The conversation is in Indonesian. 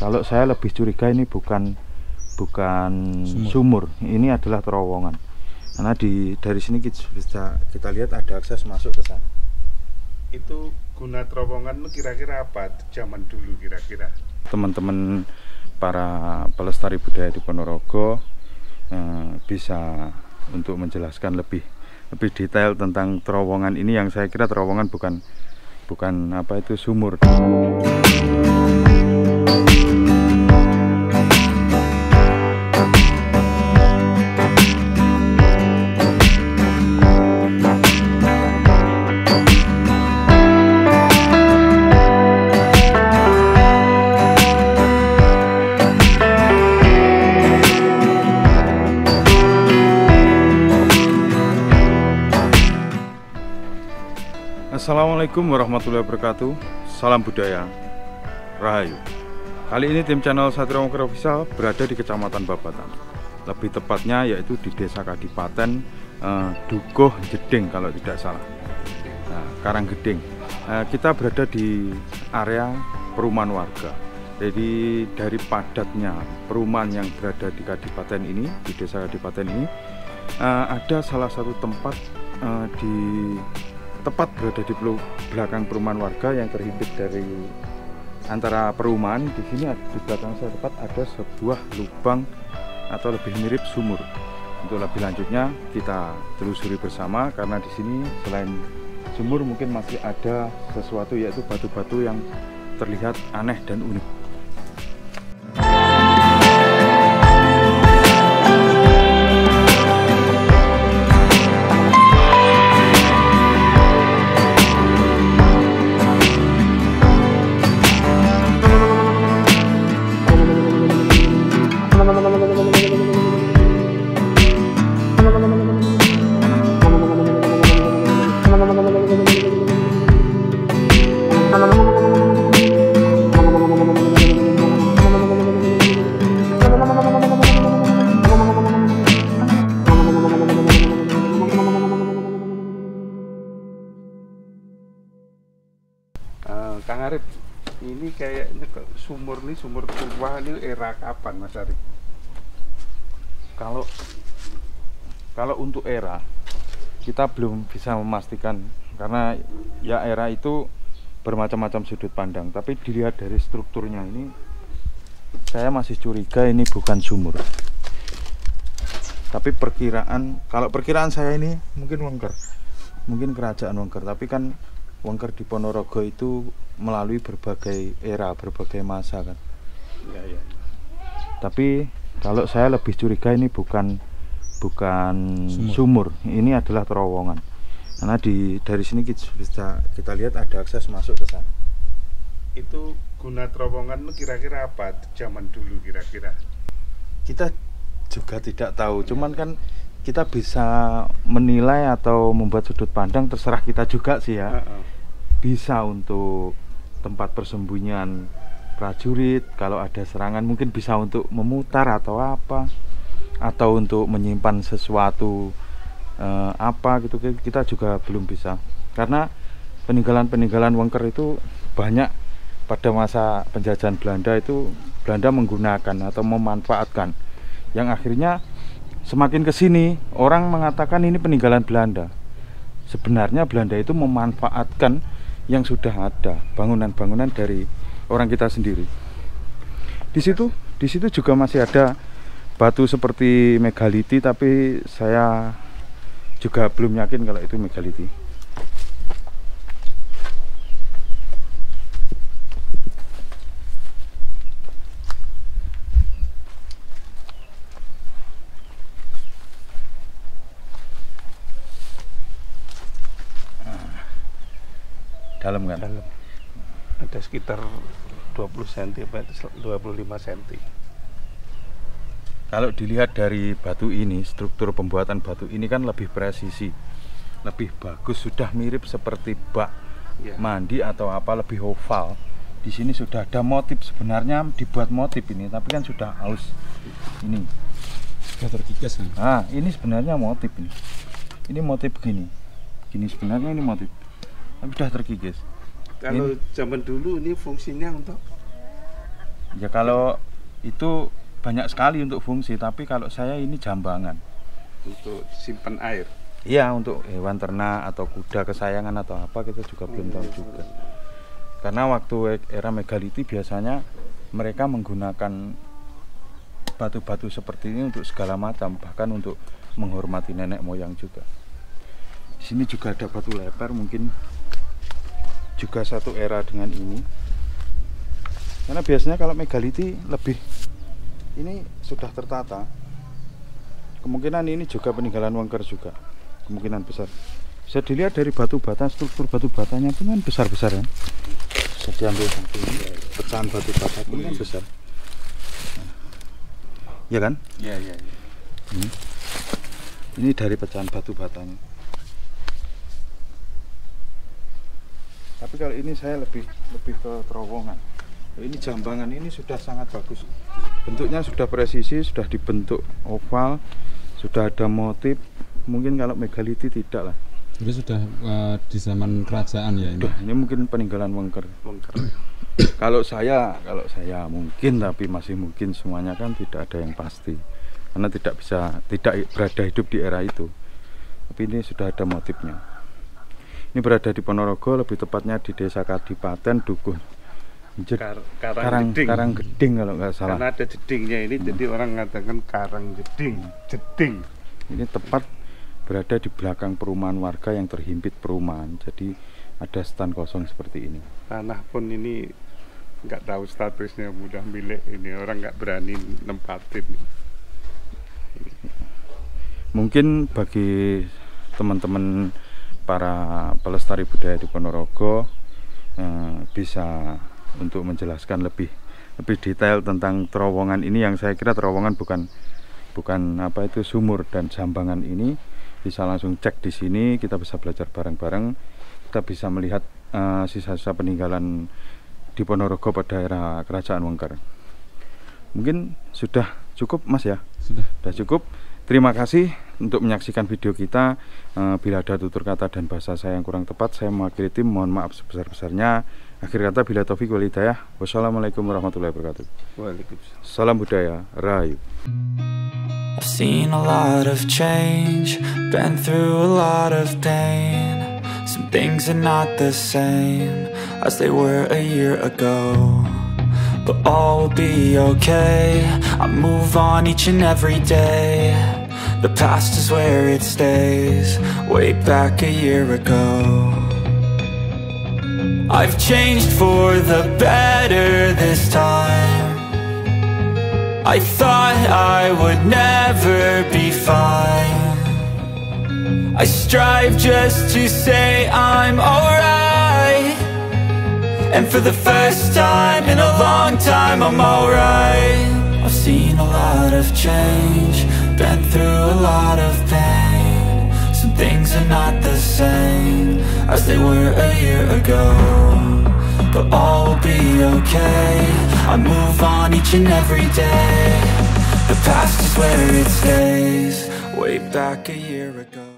Kalau saya lebih curiga ini bukan sumur. Ini adalah terowongan. Karena dari sini bisa kita lihat ada akses masuk ke sana. Itu guna terowongan itu kira-kira apa zaman dulu kira-kira? Teman-teman para pelestari budaya di Ponorogo bisa untuk menjelaskan lebih detail tentang terowongan ini, yang saya kira terowongan bukan apa itu sumur. Assalamualaikum warahmatullahi wabarakatuh. Salam budaya, Rahayu. Kali ini tim channel Satria Wongker Official berada di Kecamatan Babatan. Lebih tepatnya yaitu di Desa Kadipaten Dukuh Jeding kalau tidak salah. Karanggeding. Kita berada di area perumahan warga. Jadi dari padatnya perumahan yang berada di Kadipaten ini, di Desa Kadipaten ini, ada salah satu tempat tepat berada di belakang perumahan warga yang terhimpit dari antara perumahan. Di sini di belakang saya tepat ada sebuah lubang atau lebih mirip sumur. Untuk lebih lanjutnya kita telusuri bersama, karena di sini selain sumur mungkin masih ada sesuatu, yaitu batu-batu yang terlihat aneh dan unik. Kang Arif, ini kayaknya sumur tua ini era kapan, Mas Arif? Kalau untuk era kita belum bisa memastikan, karena ya era itu bermacam-macam sudut pandang. Tapi dilihat dari strukturnya ini, saya masih curiga ini bukan sumur. Tapi kalau perkiraan saya ini mungkin Wongker, mungkin kerajaan Wongker. Tapi kan Wongker di Ponorogo itu melalui berbagai era, berbagai masa kan. Iya. Tapi kalau saya lebih curiga ini bukan sumur. Ini adalah terowongan. Karena dari sini bisa kita lihat ada akses masuk ke sana. Itu guna terowongan itu kira-kira apa zaman dulu kira-kira? Kita juga tidak tahu. Cuman kan kita bisa menilai atau membuat sudut pandang, terserah kita juga sih ya. Bisa untuk tempat persembunyian prajurit, kalau ada serangan mungkin bisa untuk memutar atau apa, atau untuk menyimpan sesuatu apa gitu. Kita juga belum bisa, karena peninggalan Wongker itu banyak pada masa penjajahan Belanda. Itu Belanda menggunakan atau memanfaatkan, yang akhirnya semakin kesini orang mengatakan ini peninggalan Belanda. Sebenarnya Belanda itu memanfaatkan yang sudah ada, bangunan-bangunan dari orang kita sendiri. Di situ juga masih ada batu seperti megaliti, tapi saya juga belum yakin kalau itu megaliti. Dalam kan? Dalam. Ada sekitar 20 cm, 25 cm. Kalau dilihat dari batu ini, struktur pembuatan batu ini kan lebih presisi, lebih bagus, sudah mirip seperti bak mandi atau apa, lebih oval. Di sini sudah ada motif, sebenarnya dibuat motif ini, tapi kan sudah halus. Ini sudah terkikis kan? Nah, ini sebenarnya motif ini. Ini motif begini. Gini sebenarnya ini motif. Tapi sudah terkikis. Kalau zaman dulu ini fungsinya untuk Ya kalau itu banyak sekali untuk fungsi, tapi kalau saya ini jambangan. Untuk simpan air. Iya, untuk hewan ternak atau kuda kesayangan atau apa kita juga belum tahu juga. Karena waktu era megaliti biasanya mereka menggunakan batu-batu seperti ini untuk segala macam, bahkan untuk menghormati nenek moyang juga. Di sini juga ada batu leper, mungkin juga satu era dengan ini. Karena biasanya kalau megaliti lebih ini sudah tertata. Kemungkinan ini juga peninggalan Wengker juga, kemungkinan besar. Bisa dilihat dari batu bata, struktur batu batanya pun kan besar-besar ya. Bisa diambil satu ini, pecahan batu bata pun kan besar. Ya kan? Iya. Ini dari pecahan batu batanya. Tapi kalau ini saya lebih ke terowongan. Ini jambangan ini sudah sangat bagus. Bentuknya sudah presisi, sudah dibentuk oval, sudah ada motif. Mungkin kalau megaliti tidak lah. Jadi sudah di zaman kerajaan ya ini. Ini mungkin peninggalan Wengker. Kalau saya mungkin, tapi masih mungkin, semuanya kan tidak ada yang pasti. Karena tidak berada hidup di era itu. Tapi ini sudah ada motifnya. Ini berada di Ponorogo, lebih tepatnya di Desa Kadipaten, Dukuh Karangjeding kalau nggak salah. Karena ada jedingnya ini, jadi orang mengatakan Karangjeding. Jeding. Ini tepat berada di belakang perumahan warga yang terhimpit perumahan. Jadi ada stan kosong seperti ini. Tanah pun ini nggak tahu statusnya, mudah milik ini, orang nggak berani nempatin. Mungkin bagi teman-teman para pelestari budaya di Ponorogo bisa untuk menjelaskan lebih detail tentang terowongan ini, yang saya kira terowongan bukan apa itu sumur dan jambangan ini. Bisa langsung cek di sini, kita bisa belajar bareng-bareng, kita bisa melihat sisa-sisa peninggalan di Ponorogo pada era kerajaan Wengker. Mungkin sudah cukup Mas ya? Sudah cukup. Terima kasih untuk menyaksikan video kita. Bila ada tutur kata dan bahasa saya yang kurang tepat, saya mewakili tim mohon maaf sebesar-besarnya. Akhir kata, bila taufik wal hidayah. Wassalamualaikum warahmatullahi wabarakatuh. Waalaikumsalam. Salam budaya, Rahayu. I've seen a lot of change, been through a lot of pain. Some things are not the same as they were a year ago, but all will be okay. I move on each and every day. The past is where it stays, way back a year ago. I've changed for the better this time. I thought I would never be fine. I strive just to say I'm alright, and for the first time in a long time I'm alright. I've seen a lot of change, been through a lot of pain. Some things are not the same as they were a year ago, but all will be okay. I move on each and every day. The past is where it stays, way back a year ago.